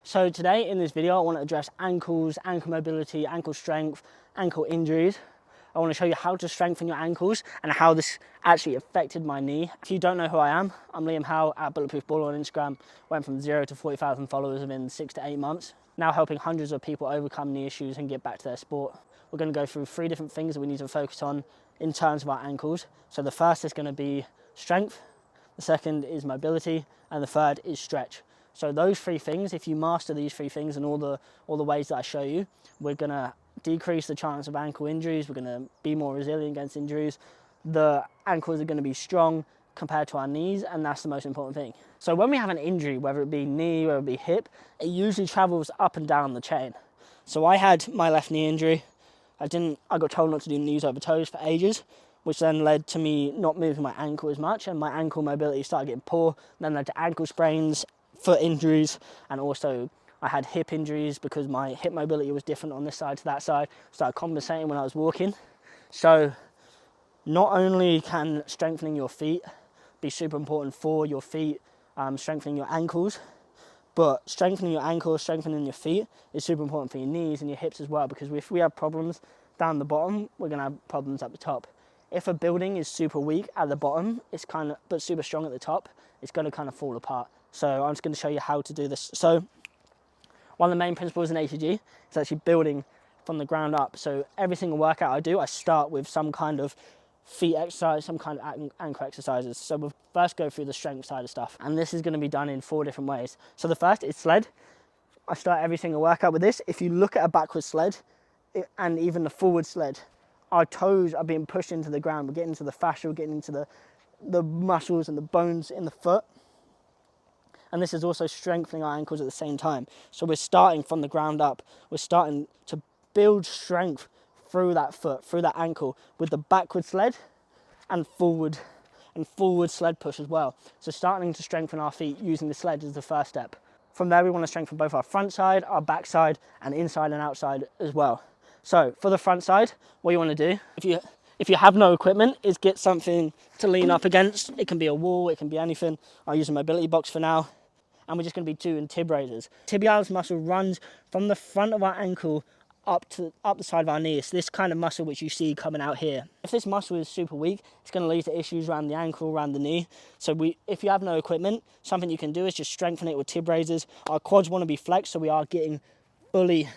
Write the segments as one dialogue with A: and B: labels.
A: So today in this video I want to address ankles, ankle mobility, ankle strength, ankle injuries. I want to show you how to strengthen your ankles and how this actually affected my knee. If you don't know who I am, I'm Liam Howe at Bulletproof Baller on Instagram. Went from 0 to 40,000 followers within 6 to 8 months. Now helping hundreds of people overcome knee issues and get back to their sport. We're going to go through 3 different things that we need to focus on in terms of our ankles. So the first is going to be strength, the second is mobility, and the third is stretch. So those 3 things, if you master these 3 things and all the ways that I show you, we're going to decrease the chance of ankle injuries. We're going to be more resilient against injuries. The ankles are going to be strong compared to our knees, and that's the most important thing. So when we have an injury, whether it be knee, whether it be hip, it usually travels up and down the chain. So I had my left knee injury. I got told not to do knees over toes for ages, which then led to me not moving my ankle as much, and my ankle mobility started getting poor, then led to ankle sprains, foot injuries, and also I had hip injuries because my hip mobility was different on this side to that side. Started compensating when I was walking. So not only can strengthening your feet be super important for your feet, strengthening your ankles, but strengthening your ankles, strengthening your feet is super important for your knees and your hips as well, because if we have problems down the bottom, we're going to have problems at the top. If a building is super weak at the bottom, but super strong at the top, it's going to kind of fall apart. So I'm just going to show you how to do this. So one of the main principles in ATG is actually building from the ground up. So every single workout I do, I start with some kind of feet exercise, some kind of ankle exercises. So we'll first go through the strength side of stuff. And this is going to be done in 4 different ways. So the first is sled. I start every single workout with this. If you look at a backward sled and even the forward sled, our toes are being pushed into the ground. We're getting into the fascia, we're getting into the muscles and the bones in the foot. And this is also strengthening our ankles at the same time. So we're starting from the ground up. We're starting to build strength through that foot, through that ankle, with the backward sled and forward sled push as well. So starting to strengthen our feet using the sled is the first step. From there, we want to strengthen both our front side, our back side, and inside and outside as well. So for the front side, what you want to do, if you have no equipment, is get something to lean up against. It can be a wall, it can be anything. I'll use a mobility box for now. And we're just going to be doing tib raises. Tibialis muscle runs from the front of our ankle up the side of our knee. It's this kind of muscle which you see coming out here. If this muscle is super weak, it's going to lead to issues around the ankle, around the knee. So if you have no equipment, something you can do is just strengthen it with tib raises. Our quads want to be flexed, so we are getting fully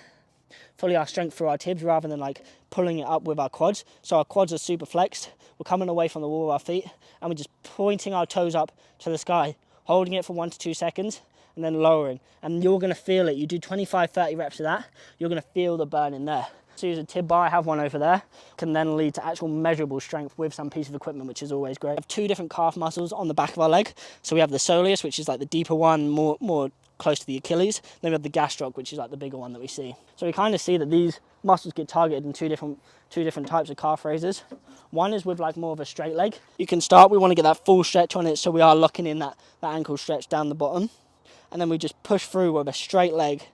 A: our strength through our tibs rather than like pulling it up with our quads. So our quads are super flexed. We're coming away from the wall of our feet and we're just pointing our toes up to the sky, holding it for 1 to 2 seconds and then lowering. And you're going to feel it. You do 25, 30 reps of that, you're going to feel the burn in there. So use a tib bar, I have one over there, can then lead to actual measurable strength with some piece of equipment, which is always great. We have 2 different calf muscles on the back of our leg. So we have the soleus, which is like the deeper one, more close to the Achilles. Then we have the gastroc, which is like the bigger one that we see. So we kind of see that these muscles get targeted in two different types of calf raises. One is with like more of a straight leg. You can start, we want to get that full stretch on it, so we are locking in that ankle stretch down the bottom. And then we just push through with a straight leg,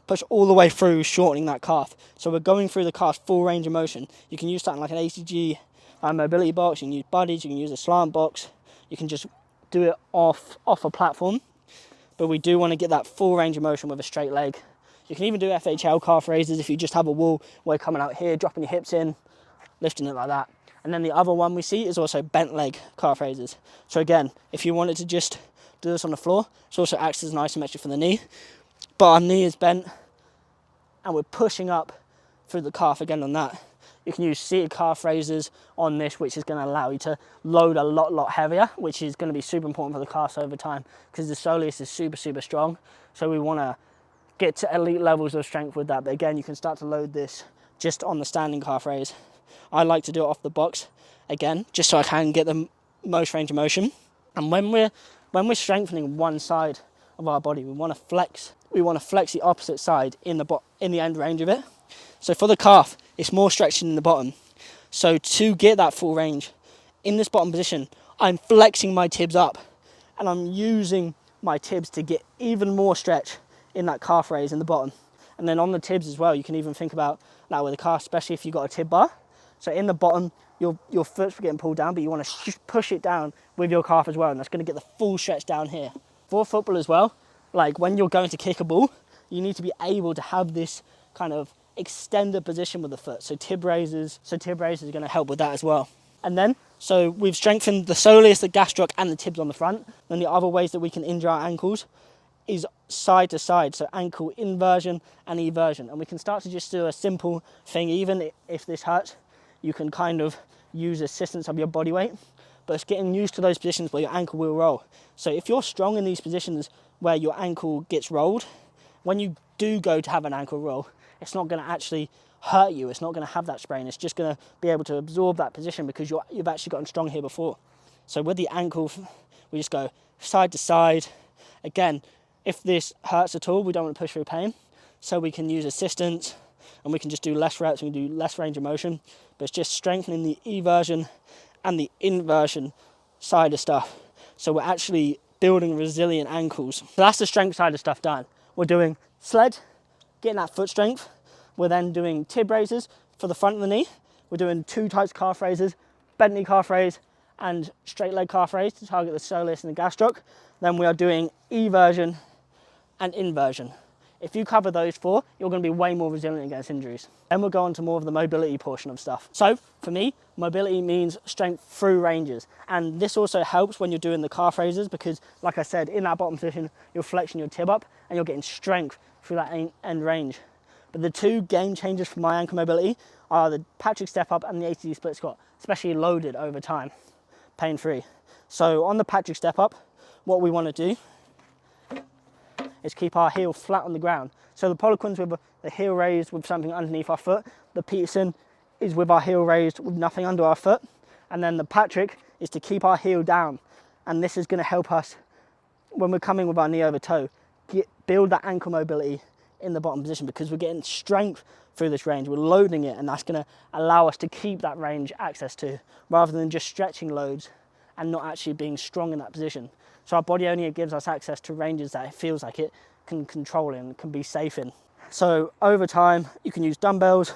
A: push all the way through, shortening that calf. So we're going through the calf full range of motion. You can use something like an ACG mobility box, you can use buddies, you can use a slant box, you can just do it off a platform. But we do want to get that full range of motion with a straight leg. You can even do FHL calf raises if you just have a wall where you're coming out here, dropping your hips in, lifting it like that. And then the other one we see is also bent leg calf raises. So again, if you wanted to just do this on the floor, it also acts as an isometric for the knee. But our knee is bent and we're pushing up through the calf again on that. You can use seated calf raises on this, which is going to allow you to load a lot heavier, which is going to be super important for the calves over time because the soleus is super strong. So we want to get to elite levels of strength with that. But again, you can start to load this just on the standing calf raise. I like to do it off the box again, just so I can get the most range of motion. And when we're strengthening one side of our body, we want to flex the opposite side in the end range of it. So for the calf, it's more stretching in the bottom. So to get that full range, in this bottom position, I'm flexing my tibs up and I'm using my tibs to get even more stretch in that calf raise in the bottom. And then on the tibs as well, you can even think about that with the calf, especially if you've got a tib bar. So in the bottom, your foot's getting pulled down, but you want to push it down with your calf as well, and that's going to get the full stretch down here. For football as well, like when you're going to kick a ball, you need to be able to have this kind of extended position with the foot. So tib raises are going to help with that as well. And then, so we've strengthened the soleus, the gastroc, and the tibs on the front. Then the other ways that we can injure our ankles is side to side, so ankle inversion and eversion. And we can start to just do a simple thing. Even if this hurts, you can kind of use assistance of your body weight, but it's getting used to those positions where your ankle will roll. So if you're strong in these positions where your ankle gets rolled, when you do go to have an ankle roll, it's not going to actually hurt you. It's not going to have that sprain. It's just going to be able to absorb that position because you've actually gotten strong here before. So with the ankle, we just go side to side. Again, if this hurts at all, we don't want to push through pain. So we can use assistance and we can just do less reps, we can do less range of motion, but it's just strengthening the eversion and the inversion side of stuff. So we're actually building resilient ankles. So that's the strength side of stuff done. We're doing sled, getting that foot strength. We're then doing tib raises for the front of the knee. We're doing 2 types of calf raises, bent knee calf raise and straight leg calf raise to target the soleus and the gastroc. Then we are doing eversion and inversion. If you cover those 4, you're going to be way more resilient against injuries. Then we'll go on to more of the mobility portion of stuff. So for me, mobility means strength through ranges. And this also helps when you're doing the calf raises because, like I said, in that bottom position, you're flexing your tib up and you're getting strength through that end range. But the 2 game changers for my ankle mobility are the Patrick step up and the ATG split squat, especially loaded over time, pain-free. So on the Patrick step up, what we want to do is keep our heel flat on the ground. So the Poliquin's with the heel raised with something underneath our foot. The Peterson is with our heel raised with nothing under our foot. And then the Patrick is to keep our heel down. And this is going to help us when we're coming with our knee over toe, build that ankle mobility in the bottom position because we're getting strength through this range. We're loading it and that's going to allow us to keep that range access to rather than just stretching loads and not actually being strong in that position. So our body only gives us access to ranges that it feels like it can control and can be safe in. So over time, you can use dumbbells.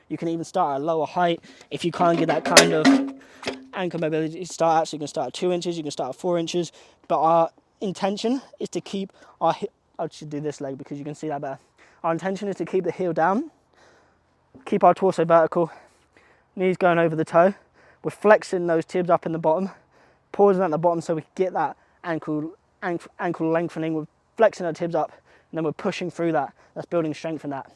A: You can even start at a lower height. If you can't get that kind of ankle mobility, you can start at 2 inches, you can start at 4 inches. But our intention is to keep our, I should do this leg because you can see that better. Our intention is to keep the heel down, keep our torso vertical, knees going over the toe. We're flexing those tibs up in the bottom, pausing at the bottom so we can get that ankle lengthening. We're flexing our tibs up and then we're pushing through that. That's building strength in that.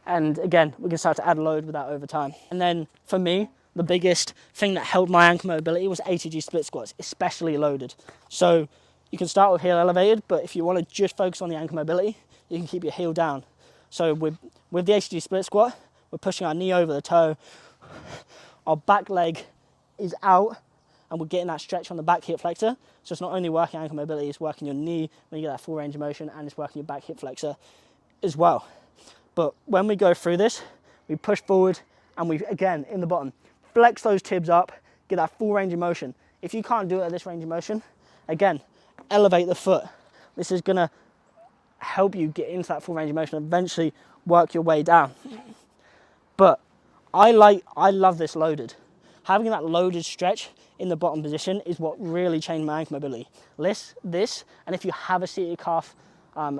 A: And again, we can start to add load with that over time. And then for me, the biggest thing that helped my ankle mobility was ATG split squats, especially loaded. So you can start with heel elevated, but if you want to just focus on the ankle mobility, you can keep your heel down. So with the ATG split squat, we're pushing our knee over the toe. Our back leg is out and we're getting that stretch on the back hip flexor. So it's not only working ankle mobility, it's working your knee when you get that full range of motion and it's working your back hip flexor as well. But when we go through this, we push forward and we, again, in the bottom, flex those tibs up, get that full range of motion. If you can't do it at this range of motion, again, elevate the foot. This is gonna help you get into that full range of motion and eventually work your way down. But I love this loaded. Having that loaded stretch in the bottom position is what really changed my ankle mobility. This, and if you have a seated calf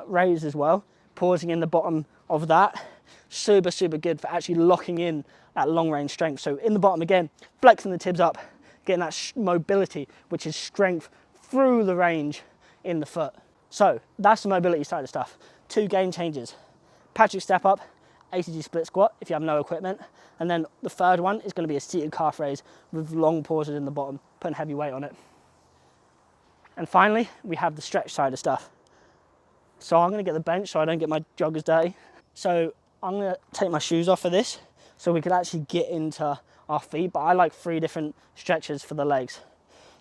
A: raise as well, pausing in the bottom of that, super, super good for actually locking in that long range strength. So in the bottom again, flexing the tibs up, getting that mobility, which is strength through the range in the foot. So that's the mobility side of stuff. 2 game changes. Patrick step up, ATG split squat if you have no equipment. And then the third one is going to be a seated calf raise with long pauses in the bottom, putting heavy weight on it. And finally, we have the stretch side of stuff. So I'm going to get the bench so I don't get my joggers dirty. So I'm going to take my shoes off for this so we can actually get into our feet. But I like 3 different stretches for the legs.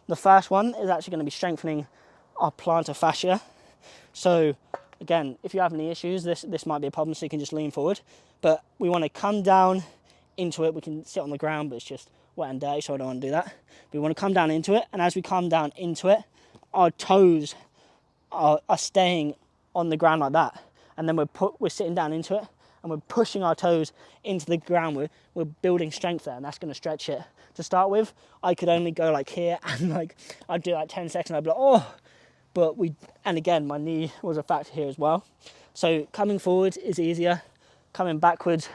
A: The first one is actually going to be strengthening our plantar fascia. So again, if you have any issues, this might be a problem, so you can just lean forward. But we want to come down into it. We can sit on the ground, but it's just wet and dirty, so I don't want to do that. We want to come down into it, and as we come down into it, our toes are staying on the ground like that. And then we're sitting down into it, and we're pushing our toes into the ground. We're building strength there, and that's going to stretch it. To start with, I could only go like here, and like I'd do like 10 seconds, I'd be like, oh. And again, my knee was a factor here as well. So coming forward is easier, coming backwards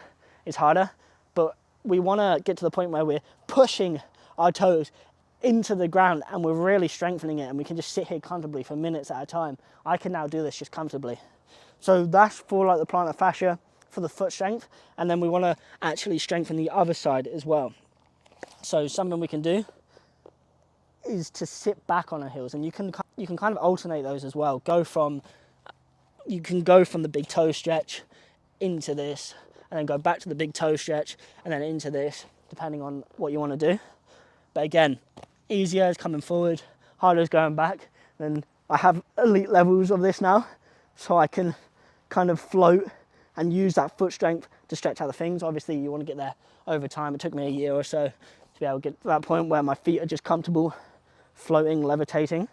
A: is harder, but we want to get to the point where we're pushing our toes into the ground and we're really strengthening it, and we can just sit here comfortably for minutes at a time. I can now do this just comfortably. So that's for like the plantar fascia, for the foot strength, and then we want to actually strengthen the other side as well. So something we can do is to sit back on our heels, and you can kind of alternate those as well. You can go from the big toe stretch into this, and then go back to the big toe stretch, and then into this, depending on what you want to do. But again, easier is coming forward, harder is going back. Then I have elite levels of this now, so I can kind of float and use that foot strength to stretch other things. Obviously, you want to get there over time. It took me a year or so to be able to get to that point where my feet are just comfortable floating, levitating.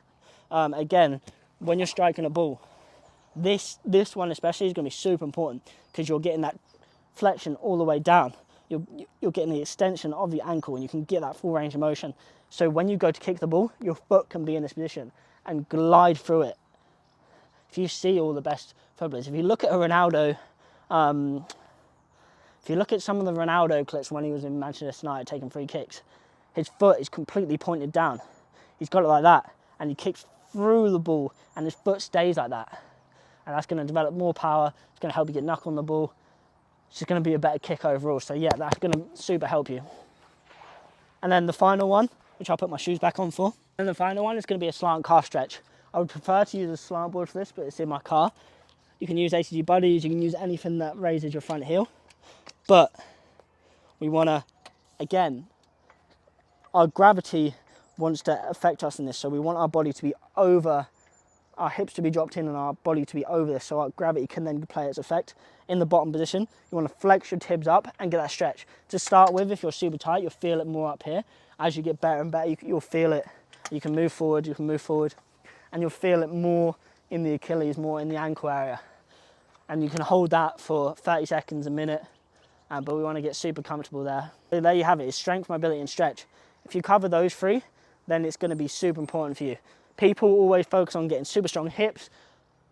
A: Again, when you're striking a ball, this one especially is going to be super important, because you're getting that flexion all the way down. You're getting the extension of the ankle, and you can get that full range of motion. So when you go to kick the ball, your foot can be in this position and glide through it. If you see all the best footballers, if you look at a Ronaldo, if you look at some of the Ronaldo clips when he was in Manchester United taking free kicks, his foot is completely pointed down. He's got it like that, and he kicks through the ball, and his foot stays like that. And that's going to develop more power. It's going to help you get knuckle on the ball. It's just going to be a better kick overall. So yeah, that's going to super help you. And then the final one, which I'll put my shoes back on for. And the final one is going to be a slant calf stretch. I would prefer to use a slant board for this, but it's in my car. You can use ATG buddies, you can use anything that raises your front heel. But we want to, again, our gravity wants to affect us in this. So we want our body to be over, our hips to be dropped in and our body to be over this, so our gravity can then play its effect. In the bottom position, you want to flex your tibs up and get that stretch. To start with, if you're super tight, you'll feel it more up here. As you get better and better, you'll feel it. You can move forward, and you'll feel it more in the Achilles, more in the ankle area. And you can hold that for 30 seconds, a minute, but we want to get super comfortable there. So there you have it, is strength, mobility, and stretch. If you cover those three, then it's going to be super important for you. People always focus on getting super strong hips,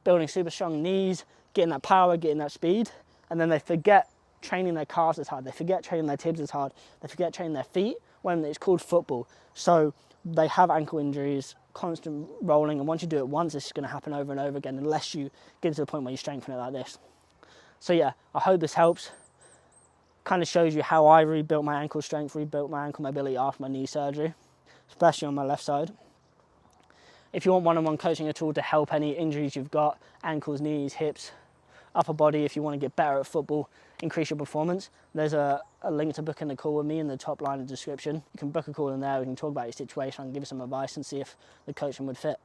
A: building super strong knees, getting that power, getting that speed, and then they forget training their calves as hard, they forget training their tibs as hard, they forget training their feet when it's called football. So they have ankle injuries, constant rolling, and once you do it once, it's going to happen over and over again unless you get to the point where you strengthen it like this. So yeah, I hope this helps. Kind of shows you how I rebuilt my ankle strength, rebuilt my ankle mobility after my knee surgery, especially on my left side. If you want one-on-one coaching at all to help any injuries you've got, ankles, knees, hips, upper body, if you want to get better at football, increase your performance, there's a link to booking a call with me in the top line of the description. You can book a call in there, we can talk about your situation and give you some advice and see if the coaching would fit.